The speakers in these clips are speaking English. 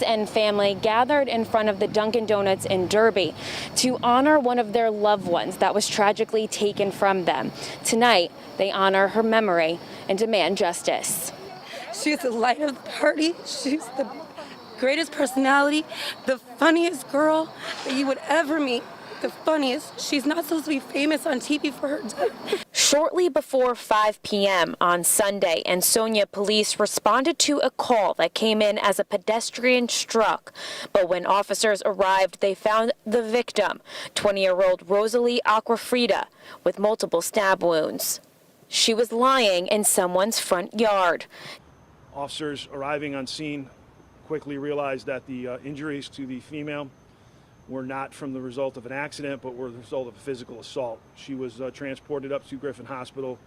And family gathered in front of the Dunkin' Donuts in Derby to honor one of their loved ones that was tragically taken from them. Tonight, they honor her memory and demand justice. She's the light of the party. She's the greatest personality, the funniest girl that you would ever meet. The funniest. She's not supposed to be famous on TV for her death. Shortly before 5 p.m. on Sunday, Ansonia police responded to a call that came in as a pedestrian struck. But when officers arrived, they found the victim, 20-year-old Rosalie Acquefreda, with multiple stab wounds. She was lying in someone's front yard. Officers arriving on scene quickly realized that the injuries to the female were not from the result of an accident, but were the result of a physical assault. She was transported up to Griffin Hospital,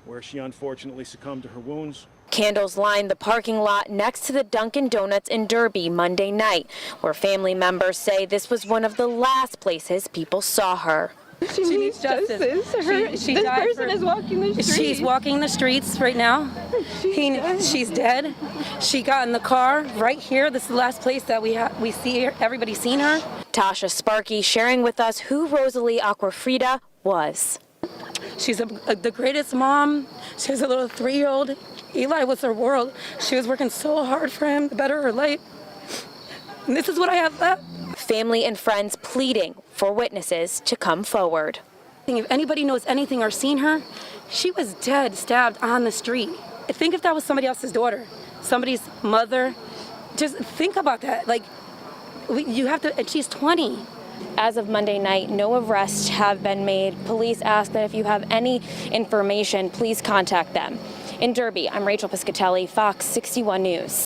where she unfortunately succumbed to her wounds. Candles lined the parking lot next to the Dunkin' Donuts in Derby Monday night, where family members say this was one of the last places people saw her. She needs justice. This person is walking the streets. She's walking the streets right now. She's dead. She got in the car right here. This is the last place that we see her. Everybody's seen her. Tasha Sparky sharing with us who Rosalie Acquefreda was. She's the greatest mom. She has a little 3-year-old. Eli was her world. She was working so hard for him to better her life. And this is what I have left. Family and friends pleading for witnesses to come forward. If anybody knows anything or seen her, she was dead, stabbed on the street. Think if that was somebody else's daughter, somebody's mother. Just think about that. Like, you have to, and she's 20. As of Monday night, no arrests have been made. Police ask that if you have any information, please contact them. In Derby, I'm Rachel Piscatelli, Fox 61 News.